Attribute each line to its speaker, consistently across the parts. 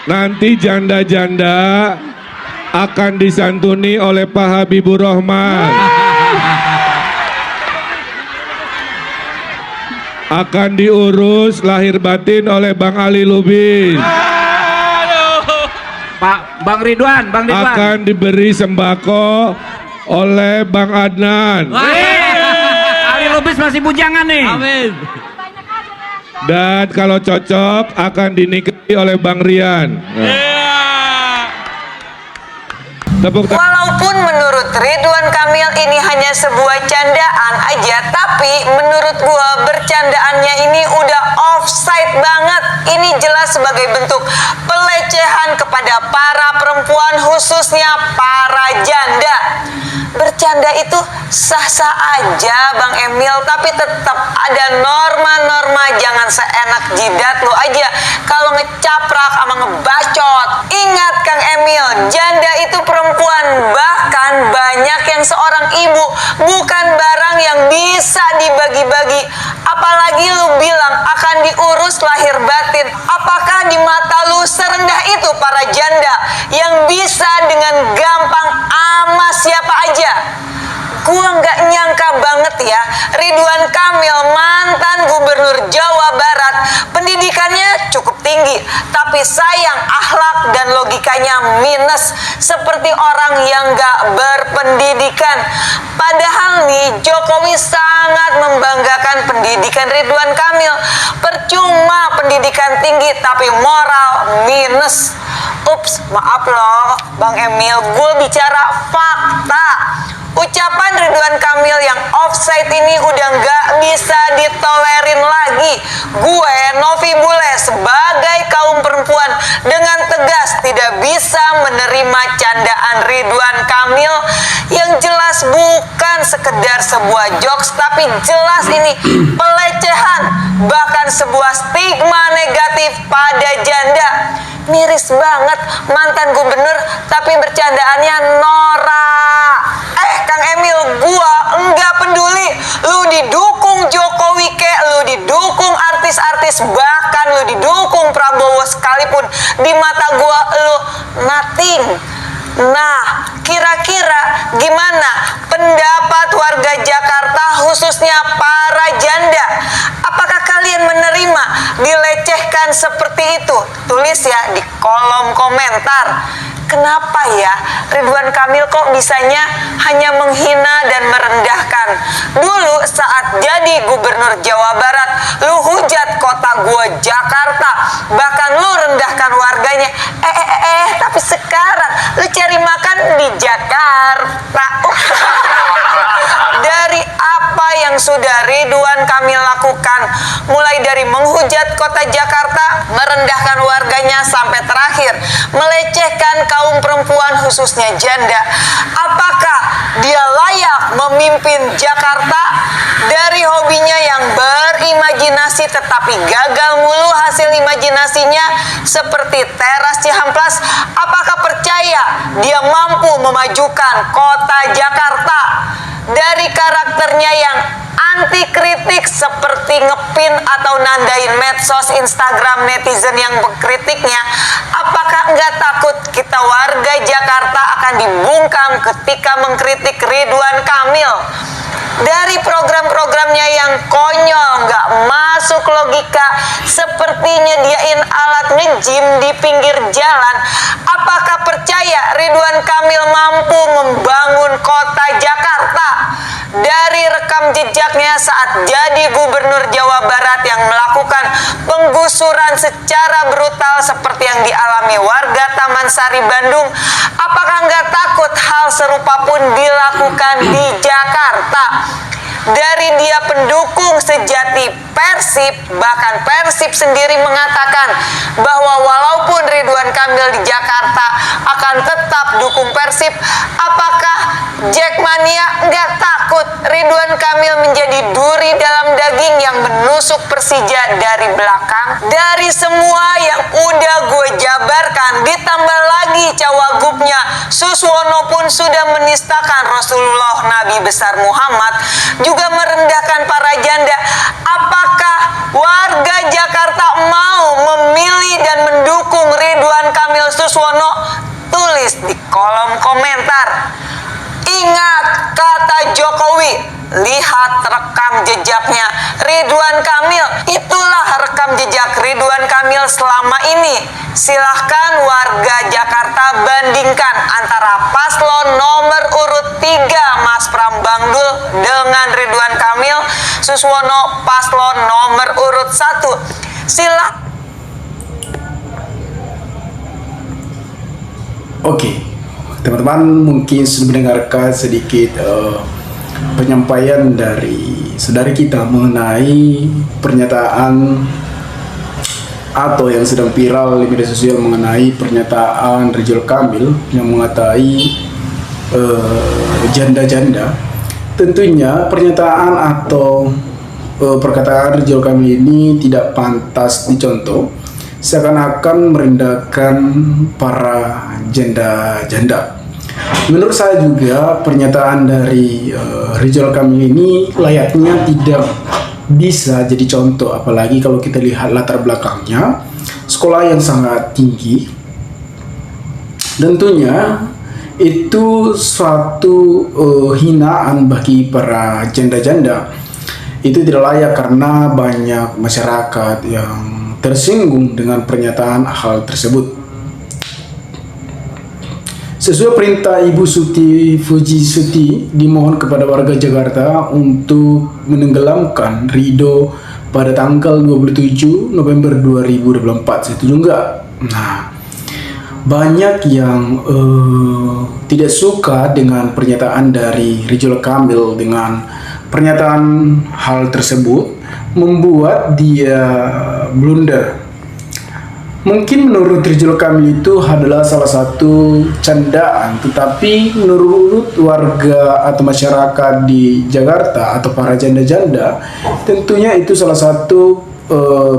Speaker 1: Nanti janda-janda akan disantuni oleh Pak Habibur Rahman. Akan diurus lahir batin oleh Bang Ali Lubis.
Speaker 2: Pak Bang Ridwan.
Speaker 1: Akan diberi sembako oleh Bang Adnan.
Speaker 2: Ali Lubis masih bujangan nih. Amin.
Speaker 1: Dan kalau cocok akan dinikahi oleh Bang Rian. Tepuk tangan.
Speaker 3: Walaupun menurut Ridwan Kamil ini hanya sebuah candaan aja, tapi menurut gua bercandaannya ini udah offside banget. Ini jelas sebagai bentuk pelecehan kepada para perempuan, khususnya para janda. Bercanda itu sah-sah aja Bang Emil, tapi tetap ada norma-norma. Jangan seenak jidat lo aja kalau ngecaprak sama ngebacot. Ingat Kang Emil, janda itu perempuan, bahkan banyak yang seorang ibu, bukan barang yang bisa dibagi-bagi. Apalagi lu bilang akan diurus lahir batin. Apakah di mata lu serendah itu para janda yang bisa dengan gampang ama siapa aja? Gua nggak nyangka banget ya, Ridwan Kamil, mantan gubernur Jawa Barat, pendidikannya cukup tinggi, tapi sayang akhlak dan logikanya minus, seperti orang yang nggak berpendidikan. Padahal nih Jokowi sangat membanggakan pendidikan Ridwan Kamil. Percuma pendidikan tinggi tapi moral minus. Ups, maaf loh Bang Emil, gue bicara fakta. Ucapan Ridwan Kamil yang offside ini udah nggak bisa ditolerin lagi. Gue, Novi Bule, sebagai kaum perempuan dengan tegas tidak bisa menerima candaan Ridwan Kamil yang jelas bukan sekedar sebuah jokes, tapi jelas ini pelecehan, bahkan sebuah stigma negatif pada janda. Miris banget mantan gubernur tapi bercandaannya norak. Kang Emil, gua enggak peduli lu didukung Jokowi kek, lu didukung artis-artis, bahkan lu didukung Prabowo sekalipun, di mata gua lu nothing. Nah, kira-kira gimana pendapat warga Jakarta, khususnya para janda? Apakah kalian menerima dilecehkan seperti itu? Tulis ya di kolom komentar. Kenapa ya Ridwan Kamil kok bisanya hanya menghina dan merendahkan? Dulu saat jadi gubernur Jawa Barat, lu hujat kota gua Jakarta, bahkan lu rendahkan warganya. Tapi sekarang lu cari makan di Jakarta. Dari apa yang sudah Ridwan Kamil lakukan, mulai dari menghujat kota Jakarta, merendahkan warganya, sampai terakhir melecehkan kaum perempuan khususnya janda. Apakah dia layak memimpin Jakarta? Dari hobinya yang berimajinasi tetapi gagal mulu hasil imajinasinya, seperti teras Cihamplas, apakah percaya dia mampu memajukan kota Jakarta? Dari karakternya yang anti kritik, seperti ngepin atau nandain medsos Instagram netizen yang mengkritiknya, apakah nggak takut kita warga Jakarta akan dibungkam ketika mengkritik Ridwan Kamil? Dari program-programnya yang konyol, nggak masuk logika, seperti nyediain alat nge-gym di pinggir jalan, apakah percaya Ridwan Kamil mampu membangun kota Jakarta? Dari rekam jejaknya saat jadi gubernur Jawa Barat yang melakukan penggusuran secara brutal seperti yang dialami warga Taman Sari Bandung, apakah nggak takut hal serupa pun dilakukan di Jakarta? Dari dia pendukung sejati Persib, bahkan Persib sendiri mengatakan bahwa walaupun Ridwan Kamil di Jakarta akan tetap dukung Persib, apakah Jackmania nggak takut Ridwan Kamil menjadi duri dalam daging yang menusuk Persija dari belakang? Dari semua yang udah gue jabarkan, ditambah lagi cawagupnya Suswono pun sudah menistakan Rasulullah Nabi besar Muhammad, juga merendahkan para janda. Apakah warga Jakarta mau memilih dan mendukung Ridwan Kamil Suswono, tulis di kolom komentar. Ingat kata Jokowi, lihat rekam jejaknya Ridwan Kamil. Itulah rekam jejak Ridwan Kamil selama ini. Silahkan warga Jakarta bandingkan antara paslon nomor urut 3 Mas Pram Bangdul dengan Ridwan Kamil Suswono paslon nomor urut 1. Silahkan.
Speaker 4: Oke, teman-teman mungkin sudah mendengarkan sedikit penyampaian dari saudari kita mengenai pernyataan atau yang sedang viral di media sosial mengenai pernyataan Ridwan Kamil yang mengatai janda-janda. Tentunya pernyataan atau perkataan Ridwan Kamil ini tidak pantas dicontoh, seakan-akan merendahkan para janda-janda. Menurut saya juga pernyataan dari Ridwan Kamil ini layaknya tidak bisa jadi contoh, apalagi kalau kita lihat latar belakangnya, sekolah yang sangat tinggi. Tentunya itu suatu hinaan bagi para janda-janda. Itu tidak layak karena banyak masyarakat yang tersinggung dengan pernyataan hal tersebut. Sesuai perintah Ibu Suti Pujiastuti, dimohon kepada warga Jakarta untuk menenggelamkan Ridho pada tanggal 27 November 2024. Setuju enggak? Nah, banyak yang tidak suka dengan pernyataan dari Ridwan Kamil. Dengan pernyataan hal tersebut membuat dia blunder. Mungkin menurut Ridwan Kamil itu adalah salah satu candaan, tetapi menurut warga atau masyarakat di Jakarta atau para janda-janda, tentunya itu salah satu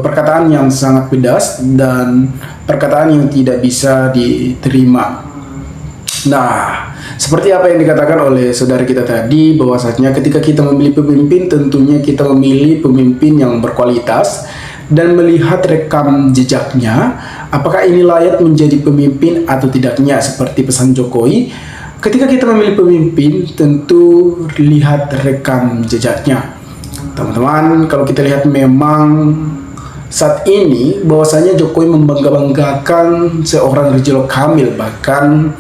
Speaker 4: perkataan yang sangat pedas dan perkataan yang tidak bisa diterima. Nah, seperti apa yang dikatakan oleh saudara kita tadi, bahwasanya ketika kita memilih pemimpin, tentunya kita memilih pemimpin yang berkualitas dan melihat rekam jejaknya, apakah ini layak menjadi pemimpin atau tidaknya. Seperti pesan Jokowi, ketika kita memilih pemimpin, tentu lihat rekam jejaknya. Teman-teman, kalau kita lihat memang saat ini bahwasanya Jokowi membangga-banggakan seorang Ridwan Kamil, bahkan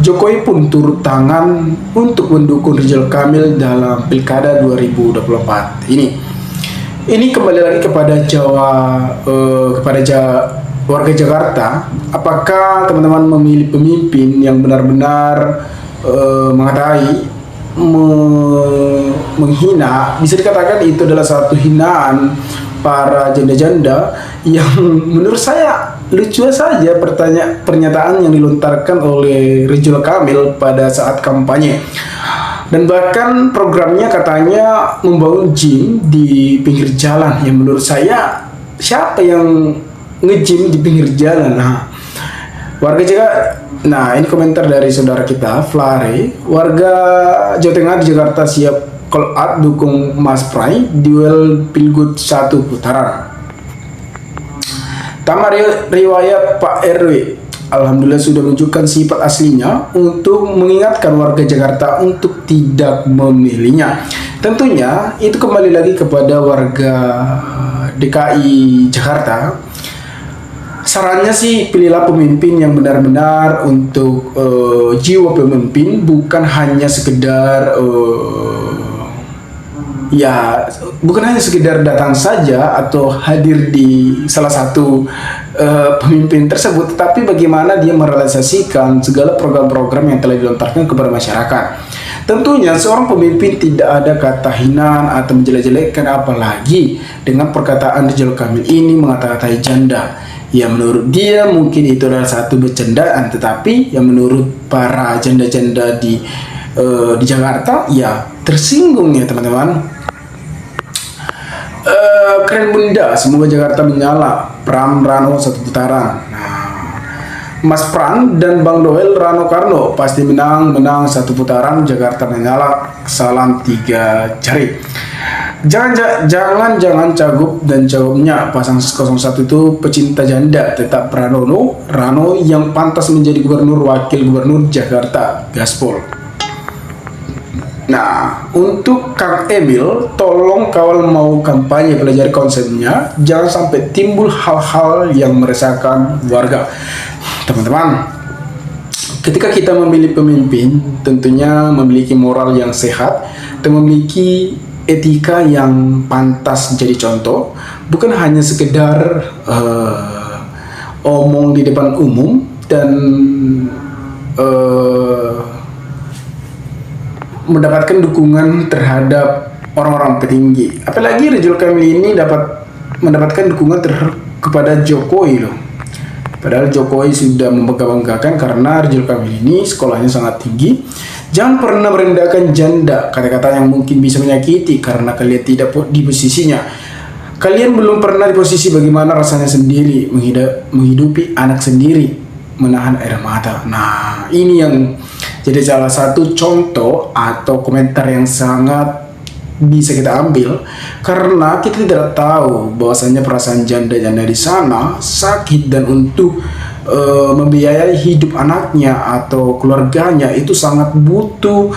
Speaker 4: Jokowi pun turut tangan untuk mendukung Ridwan Kamil dalam Pilkada 2024 ini. Ini kembali lagi kepada warga Jakarta. Apakah teman-teman memilih pemimpin yang benar-benar mengatai, menghina? Bisa dikatakan itu adalah satu hinaan para janda-janda yang menurut saya lucu saja pernyataan yang dilontarkan oleh Ridwan Kamil pada saat kampanye. Dan bahkan programnya katanya membangun gym di pinggir jalan. Yang menurut saya, siapa yang nge-gym di pinggir jalan? Nah, warga Jakarta. Ini komentar dari saudara kita Flare. Warga Jawa Tengah di Jakarta siap call out dukung Mas Prai duel Pilgub 1 putaran. Tamat riwayat Pak RW, alhamdulillah sudah menunjukkan sifat aslinya untuk mengingatkan warga Jakarta untuk tidak memilihnya. Tentunya itu kembali lagi kepada warga DKI Jakarta. Sarannya sih, pilihlah pemimpin yang benar-benar untuk jiwa pemimpin, bukan hanya sekedar bukan hanya sekedar datang saja atau hadir di salah satu pemimpin tersebut, tetapi bagaimana dia merealisasikan segala program-program yang telah dilontarkan kepada masyarakat. Tentunya seorang pemimpin tidak ada kata hinaan atau menjelek-jelekkan, apalagi dengan perkataan Ridwan Kamil ini mengata-katai janda. Ya, menurut dia mungkin itu adalah satu bercandaan, tetapi yang menurut para janda-janda di Jakarta ya tersinggung ya teman-teman. Keren bunda, semoga Jakarta menyala. Pram Rano 1 putaran. Mas Pran dan Bang Doel Rano Karno pasti menang 1 putaran. Jakarta menyala, salam 3 jari. Jangan Cagup dan Cagupnya pasang 01 itu pecinta janda, tetap Rano yang pantas menjadi wakil gubernur Jakarta, gaspol. Nah, untuk Kang Emil, tolong kawal mau kampanye pelajari konsepnya, jangan sampai timbul hal-hal yang meresahkan warga. Teman-teman, ketika kita memilih pemimpin, tentunya memiliki moral yang sehat dan memiliki etika yang pantas jadi contoh, bukan hanya sekedar omong di depan umum dan mendapatkan dukungan terhadap orang-orang petinggi. Apalagi Ridwan Kamil ini mendapatkan dukungan kepada Jokowi loh. Padahal Jokowi sudah membangga-banggakan karena Ridwan Kamil ini sekolahnya sangat tinggi. Jangan pernah merendahkan janda, kata-kata yang mungkin bisa menyakiti karena kalian tidak di posisinya. Kalian belum pernah di posisi bagaimana rasanya sendiri menghidupi anak sendiri, menahan air mata. Nah, ini yang jadi salah satu contoh atau komentar yang sangat bisa kita ambil karena kita tidak tahu bahwasannya perasaan janda-janda di sana sakit dan untuk membiayai hidup anaknya atau keluarganya itu sangat butuh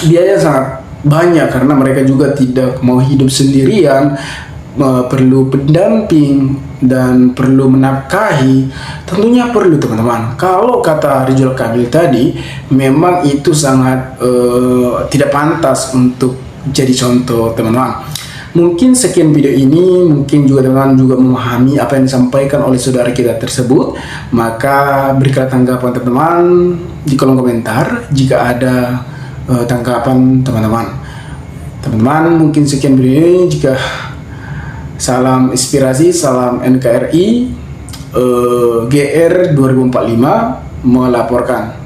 Speaker 4: biaya sangat banyak karena mereka juga tidak mau hidup sendirian, perlu pendamping dan perlu menafkahi. Tentunya perlu teman-teman. Kalau kata Ridwan Kamil tadi, memang itu sangat tidak pantas untuk jadi contoh teman-teman. Mungkin sekian video ini, mungkin juga teman-teman juga memahami apa yang disampaikan oleh saudara kita tersebut. Maka berikan tanggapan teman-teman di kolom komentar jika ada tanggapan teman-teman. Teman-teman, mungkin sekian video ini. Jika salam inspirasi, salam NKRI, GR 2045 melaporkan.